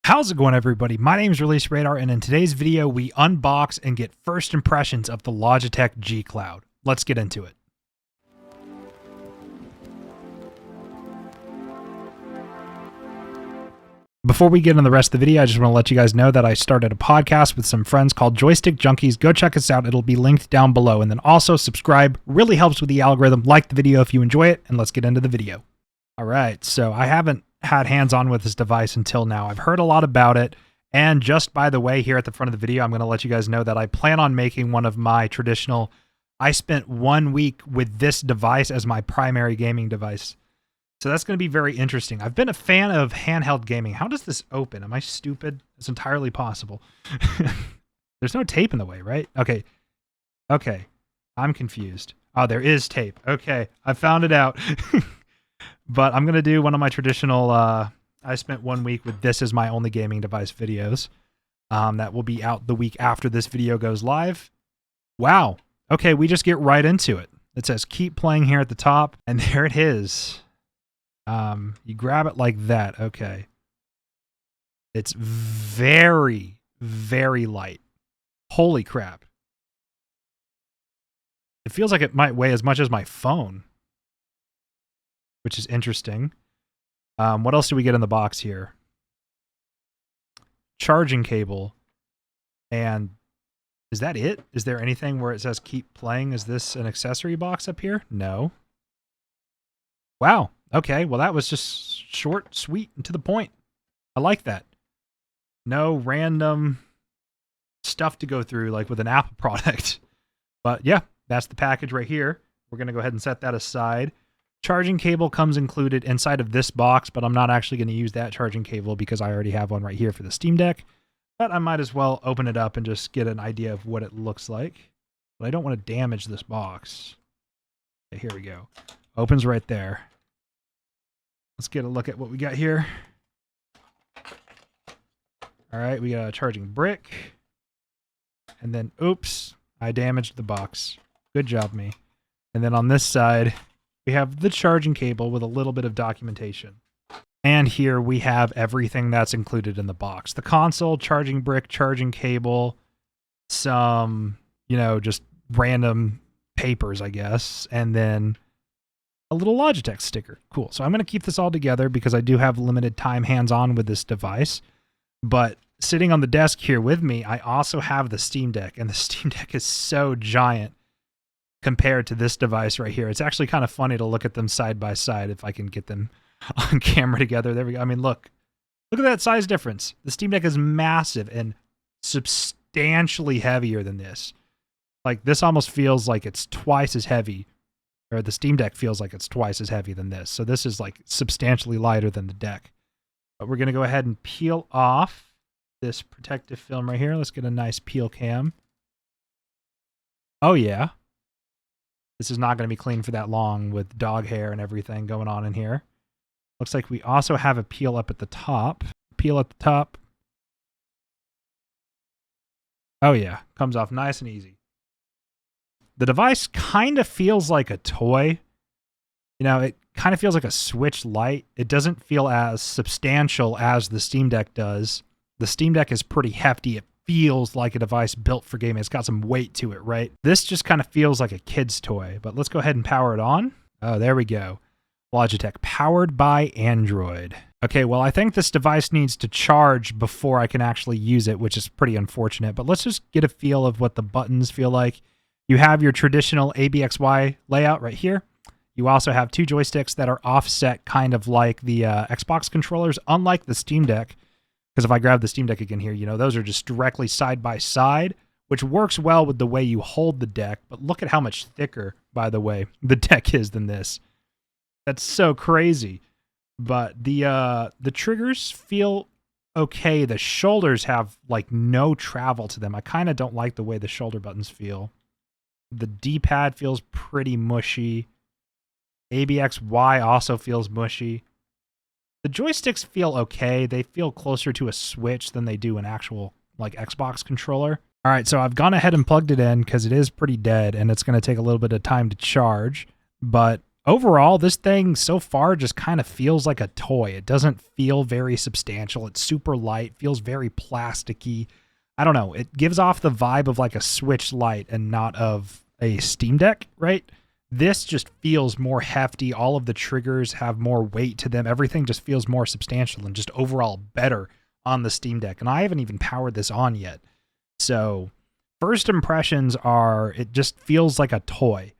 How's it going, everybody? My name is Release Radar, and in today's video, we unbox and get first impressions of the Logitech Gcloud. Let's get into it. Before we get into the rest of the video, I just want to let you guys know that I started a podcast with some friends called Joystick Junkies. Go check us out. It'll be linked down below. And then also subscribe. Really helps with the algorithm. Like the video if you enjoy it, and let's get into the video. All right, so I haven't had hands-on with this device until now. I've heard a lot about it, and just by the way, here at the front of the video, I'm going to let you guys know that I plan on making one of my traditional, I spent 1 week with this device as my primary gaming device. So that's going to be very interesting. I've been a fan of handheld gaming. How does this open? Am I stupid? It's entirely possible. There's no tape in the way, right? Okay. Okay. I'm confused. Oh, there is tape. Okay. I found it out. But I'm going to do one of my traditional, I spent 1 week with this as my only gaming device videos. That will be out the week after this video goes live. Wow. Okay, we just get right into it. It says keep playing here at the top, and there it is. You grab it like that. Okay. It's very, very light. Holy crap. It feels like it might weigh as much as my phone, which is interesting. What else do we get in the box here? Charging cable. And is that it? Is there anything where it says keep playing? Is this an accessory box up here? No. Wow. Okay, well that was just short, sweet, and to the point. I like that. No random stuff to go through like with an Apple product. But yeah, that's the package right here. We're going to go ahead and set that aside. Charging cable comes included inside of this box, but I'm not actually going to use that charging cable because I already have one right here for the Steam Deck. But I might as well open it up and just get an idea of what it looks like. But I don't want to damage this box. Okay, here we go. Opens right there. Let's get a look at what we got here. All right, we got a charging brick. And then, oops, I damaged the box. Good job, me. And then on this side, we have the charging cable with a little bit of documentation. And here we have everything that's included in the box. The console, charging brick, charging cable, some, just random papers, I guess, and then a little Logitech sticker. Cool. So I'm going to keep this all together because I do have limited time hands-on with this device. But sitting on the desk here with me, I also have the Steam Deck, and the Steam Deck is so giant compared to this device right here. It's actually kind of funny to look at them side by side if I can get them on camera together. There we go. I mean, look at that size difference. The Steam Deck is massive and substantially heavier than this. Like, this almost feels like it's twice as heavy, or the Steam Deck feels like it's twice as heavy than this. So this is like substantially lighter than the deck. But we're going to go ahead and peel off this protective film right here. Let's get a nice peel cam. Oh yeah. This is not going to be clean for that long with dog hair and everything going on in here. Looks like we also have a peel up at the top. Peel at the top. Oh yeah, comes off nice and easy. The device kind of feels like a toy. It kind of feels like a Switch Lite. It doesn't feel as substantial as the Steam Deck does. The Steam Deck is pretty hefty. It feels like a device built for gaming. It's got some weight to it, right? This just kind of feels like a kid's toy, but let's go ahead and power it on. Oh, there we go. Logitech, powered by Android. Okay, well, I think this device needs to charge before I can actually use it, which is pretty unfortunate, but let's just get a feel of what the buttons feel like. You have your traditional ABXY layout right here. You also have two joysticks that are offset kind of like the Xbox controllers, unlike the Steam Deck. Because if I grab the Steam Deck again here, those are just directly side by side, which works well with the way you hold the deck. But look at how much thicker, by the way, the deck is than this. That's so crazy. But the triggers feel okay. The shoulders have like no travel to them. I kind of don't like the way the shoulder buttons feel. The D-pad feels pretty mushy. ABXY also feels mushy. The joysticks feel okay. They feel closer to a Switch than they do an actual like Xbox controller. All right, so I've gone ahead and plugged it in because it is pretty dead and it's going to take a little bit of time to charge. But overall, this thing so far just kind of feels like a toy. It doesn't feel very substantial. It's super light, feels very plasticky. I don't know. It gives off the vibe of like a Switch Lite and not of a Steam Deck, right? This just feels more hefty. All of the triggers have more weight to them. Everything just feels more substantial and just overall better on the Steam Deck. And I haven't even powered this on yet. So first impressions are it just feels like a toy.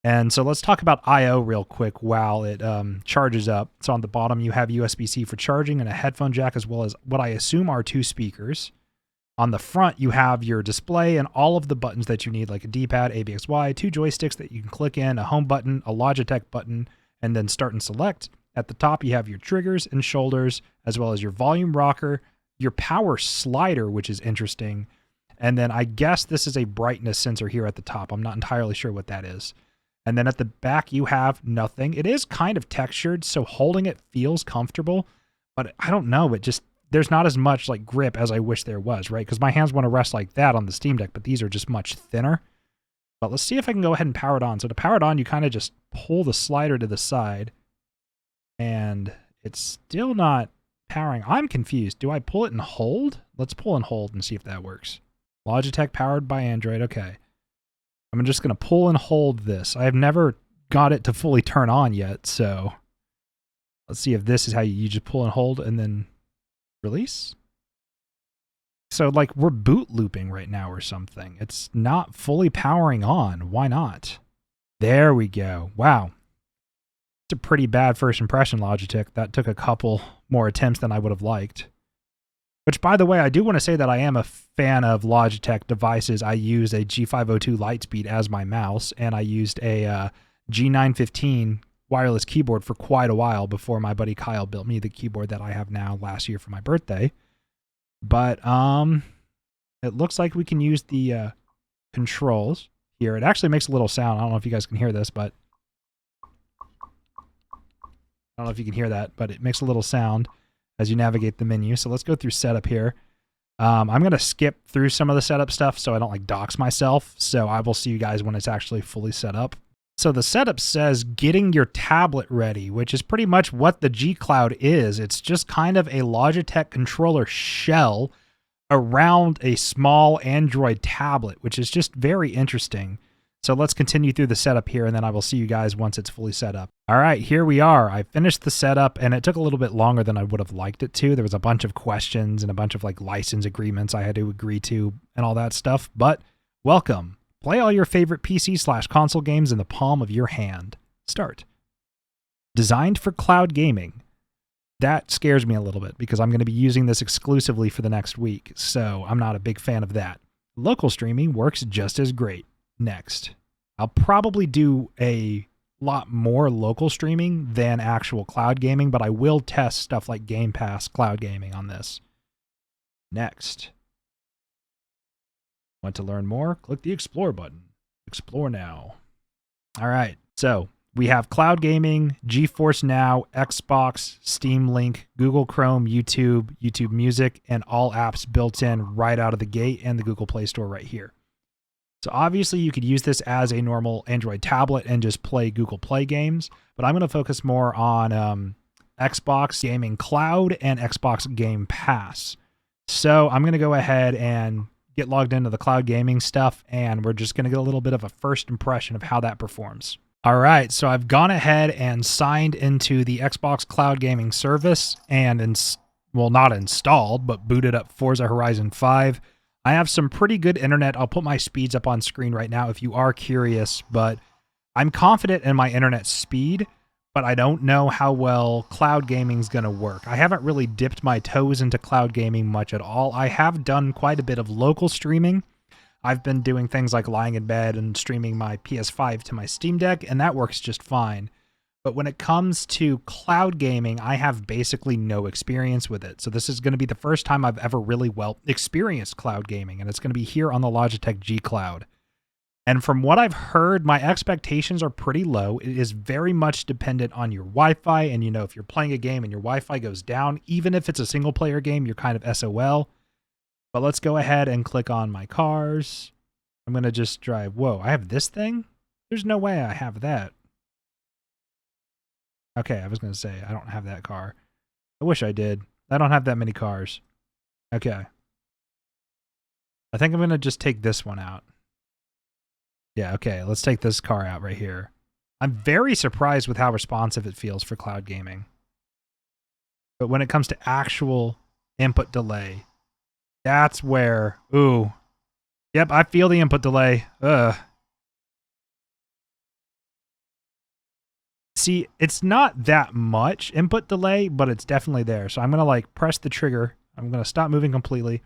And so let's talk about I/O real quick while it charges up. So on the bottom, you have USB-C for charging and a headphone jack, as well as what I assume are 2 speakers. On the front, you have your display and all of the buttons that you need, like a D-pad, ABXY, 2 joysticks that you can click in, a home button, a Logitech button, and then start and select. At the top, you have your triggers and shoulders, as well as your volume rocker, your power slider, which is interesting. And then I guess this is a brightness sensor here at the top. I'm not entirely sure what that is. And then at the back, you have nothing. It is kind of textured, so holding it feels comfortable, but I don't know. It just, there's not as much like grip as I wish there was, right? Because my hands want to rest like that on the Steam Deck, but these are just much thinner. But let's see if I can go ahead and power it on. So to power it on, you kind of just pull the slider to the side, and it's still not powering. I'm confused. Do I pull it and hold? Let's pull and hold and see if that works. Logitech powered by Android. Okay. I'm just going to pull and hold this. I have never got it to fully turn on yet, so let's see if this is how you just pull and hold and then release. So like we're boot looping right now or something. It's not fully powering on. Why not? There we go. Wow. It's a pretty bad first impression, Logitech. That took a couple more attempts than I would have liked. Which, by the way, I do want to say that I am a fan of Logitech devices. I use a G502 Lightspeed as my mouse, and I used a G915 wireless keyboard for quite a while before my buddy Kyle built me the keyboard that I have now last year for my birthday. But it looks like we can use the controls here. It actually makes a little sound. I don't know if you guys can hear this, but I don't know if you can hear that, but it makes a little sound as you navigate the menu. So let's go through setup here. I'm going to skip through some of the setup stuff so I don't like dox myself. So I will see you guys when it's actually fully set up. So the setup says getting your tablet ready, which is pretty much what the Gcloud is. It's just kind of a Logitech controller shell around a small Android tablet, which is just very interesting. So let's continue through the setup here, and then I will see you guys once it's fully set up. All right, here we are. I finished the setup, and it took a little bit longer than I would have liked it to. There was a bunch of questions and a bunch of like license agreements I had to agree to and all that stuff, but welcome. Play all your favorite PC/console games in the palm of your hand. Start. Designed for cloud gaming. That scares me a little bit because I'm going to be using this exclusively for the next week, so I'm not a big fan of that. Local streaming works just as great. Next. I'll probably do a lot more local streaming than actual cloud gaming, but I will test stuff like Game Pass cloud gaming on this. Next. Want to learn more? Click the Explore button. Explore now. All right, so we have cloud gaming, GeForce Now, Xbox, Steam Link, Google Chrome, YouTube, YouTube Music, and all apps built in right out of the gate, and the Google Play Store right here. So obviously you could use this as a normal Android tablet and just play Google Play games, but I'm going to focus more on Xbox Gaming Cloud and Xbox Game Pass. So I'm going to go ahead and get logged into the cloud gaming stuff, and we're just going to get a little bit of a first impression of how that performs. All right, so I've gone ahead and signed into the Xbox Cloud Gaming service and, well, not installed, but booted up Forza Horizon 5. I have some pretty good internet. I'll put my speeds up on screen right now if you are curious, but I'm confident in my internet speed, but I don't know how well cloud gaming is going to work. I haven't really dipped my toes into cloud gaming much at all. I have done quite a bit of local streaming. I've been doing things like lying in bed and streaming my PS5 to my Steam Deck, and that works just fine. But when it comes to cloud gaming, I have basically no experience with it. So this is going to be the first time I've ever really well experienced cloud gaming, and it's going to be here on the Logitech Gcloud. And from what I've heard, my expectations are pretty low. It is very much dependent on your Wi-Fi, and you know, if you're playing a game and your Wi-Fi goes down, even if it's a single player game, you're kind of SOL. But let's go ahead and click on my cars. I'm going to just drive. Whoa, I have this thing? There's no way I have that. Okay, I was going to say, I don't have that car. I wish I did. I don't have that many cars. Okay. I think I'm going to just take this one out. Yeah, okay, let's take this car out right here. I'm very surprised with how responsive it feels for cloud gaming. But when it comes to actual input delay, that's where, ooh. Yep, I feel the input delay. Ugh. See, it's not that much input delay, but it's definitely there. So I'm going to like press the trigger. I'm going to stop moving completely.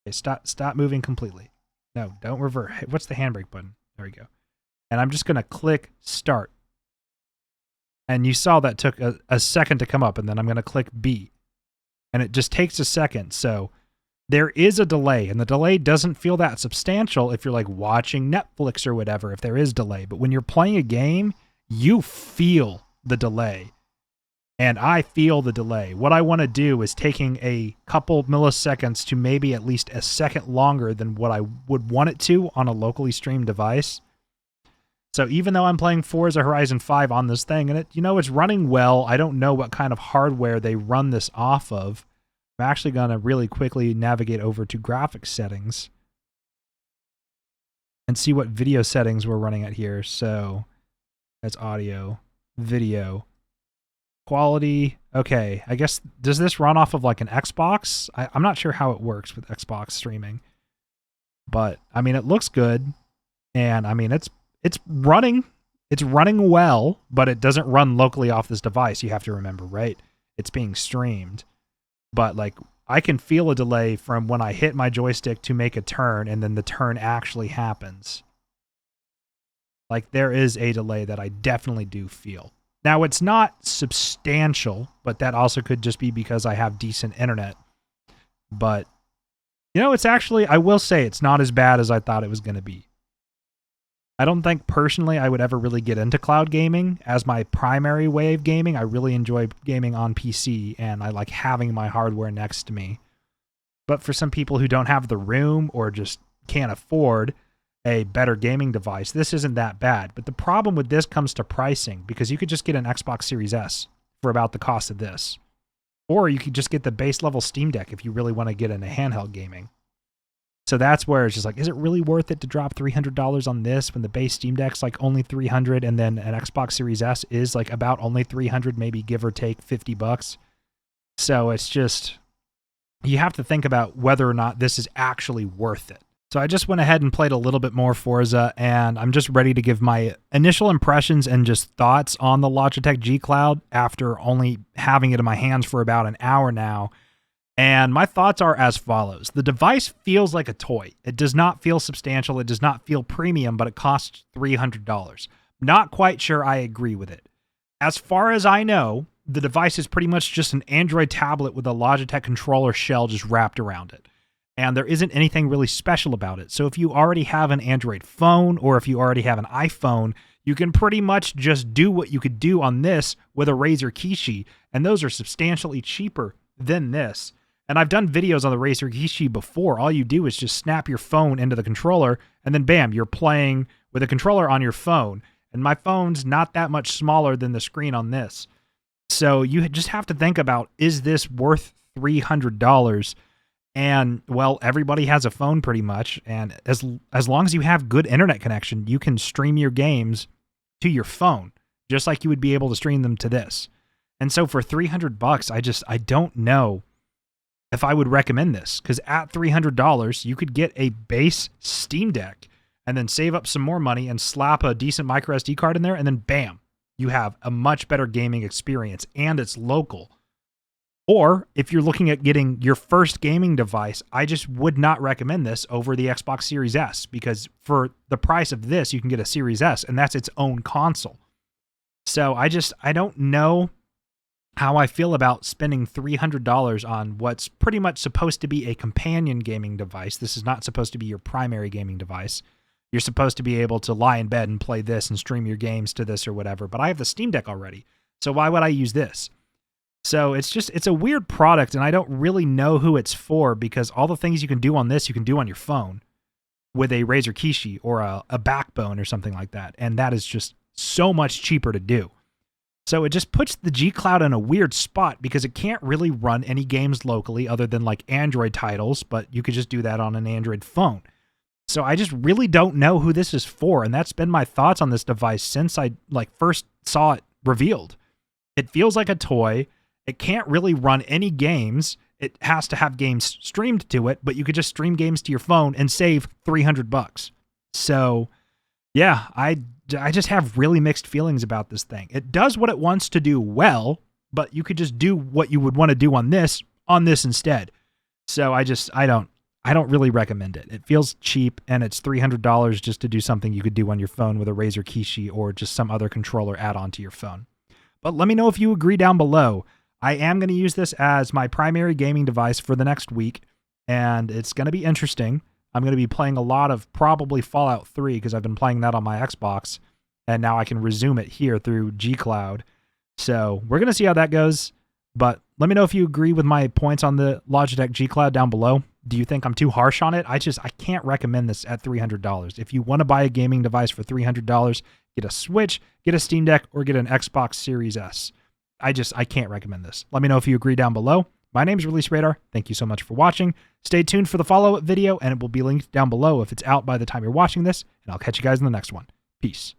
Okay, stop moving completely. No, don't revert. Hey, what's the handbrake button? There we go. And I'm just going to click start. And you saw that took a second to come up, and then I'm going to click B. And it just takes a second. So there is a delay, and the delay doesn't feel that substantial if you're like watching Netflix or whatever, if there is delay. But when you're playing a game, you feel the delay. And I feel the delay. What I want to do is taking a couple milliseconds to maybe at least a second longer than what I would want it to on a locally streamed device. So even though I'm playing Forza Horizon 5 on this thing, and it's running well, I don't know what kind of hardware they run this off of. I'm actually going to really quickly navigate over to graphics settings and see what video settings we're running at here. So that's audio, video, quality. Okay, I guess, does this run off of like an Xbox? I'm not sure how it works with Xbox streaming. But, I mean, it looks good. And, I mean, it's running well, but it doesn't run locally off this device. You have to remember, right? It's being streamed. But like I can feel a delay from when I hit my joystick to make a turn and then the turn actually happens. Like there is a delay that I definitely do feel. Now it's not substantial, but that also could just be because I have decent internet. But it's actually, I will say it's not as bad as I thought it was going to be. I don't think personally I would ever really get into cloud gaming as my primary way of gaming. I really enjoy gaming on PC and I like having my hardware next to me. But for some people who don't have the room or just can't afford a better gaming device, this isn't that bad. But the problem with this comes to pricing, because you could just get an Xbox Series S for about the cost of this. Or you could just get the base level Steam Deck if you really want to get into handheld gaming. So that's where it's just like, is it really worth it to drop $300 on this when the base Steam Deck's like only $300 and then an Xbox Series S is like about only $300, maybe give or take $50? So it's just, you have to think about whether or not this is actually worth it. So I just went ahead and played a little bit more Forza, and I'm just ready to give my initial impressions and just thoughts on the Logitech Gcloud after only having it in my hands for about an hour now. And my thoughts are as follows. The device feels like a toy. It does not feel substantial. It does not feel premium, but it costs $300. Not quite sure I agree with it. As far as I know, the device is pretty much just an Android tablet with a Logitech controller shell just wrapped around it. And there isn't anything really special about it. So if you already have an Android phone or if you already have an iPhone, you can pretty much just do what you could do on this with a Razer Kishi. And those are substantially cheaper than this. And I've done videos on the Razer Kishi before. All you do is just snap your phone into the controller, and then bam, you're playing with a controller on your phone. And my phone's not that much smaller than the screen on this. So you just have to think about, is this worth $300? And, well, everybody has a phone pretty much. And as long as you have good internet connection, you can stream your games to your phone, just like you would be able to stream them to this. And so for $300, I don't know if I would recommend this, because at $300, you could get a base Steam Deck and then save up some more money and slap a decent micro SD card in there, and then bam, you have a much better gaming experience, and it's local. Or if you're looking at getting your first gaming device, I just would not recommend this over the Xbox Series S, because for the price of this, you can get a Series S, and that's its own console. So I don't know how I feel about spending $300 on what's pretty much supposed to be a companion gaming device. This is not supposed to be your primary gaming device. You're supposed to be able to lie in bed and play this and stream your games to this or whatever, but I have the Steam Deck already, so why would I use this? So it's a weird product, and I don't really know who it's for, because all the things you can do on this, you can do on your phone with a Razer Kishi or a Backbone or something like that, and that is just so much cheaper to do. So it just puts the Gcloud in a weird spot because it can't really run any games locally other than like Android titles, but you could just do that on an Android phone. So I just really don't know who this is for, and that's been my thoughts on this device since I like first saw it revealed. It feels like a toy. It can't really run any games. It has to have games streamed to it, but you could just stream games to your phone and save $300. So yeah, I just have really mixed feelings about this thing. It does what it wants to do well, but you could just do what you would want to do on this instead. So I don't really recommend it. It feels cheap, and it's $300 just to do something you could do on your phone with a Razer Kishi or just some other controller add-on to your phone. But let me know if you agree down below. I am going to use this as my primary gaming device for the next week, and it's going to be interesting. I'm going to be playing a lot of probably Fallout 3 because I've been playing that on my Xbox, and now I can resume it here through Gcloud. So we're going to see how that goes, but let me know if you agree with my points on the Logitech Gcloud down below. Do you think I'm too harsh on it? I can't recommend this at $300. If you want to buy a gaming device for $300, get a Switch, get a Steam Deck, or get an Xbox Series S. I can't recommend this. Let me know if you agree down below. My name is Release Radar. Thank you so much for watching. Stay tuned for the follow-up video, and it will be linked down below if it's out by the time you're watching this, and I'll catch you guys in the next one. Peace.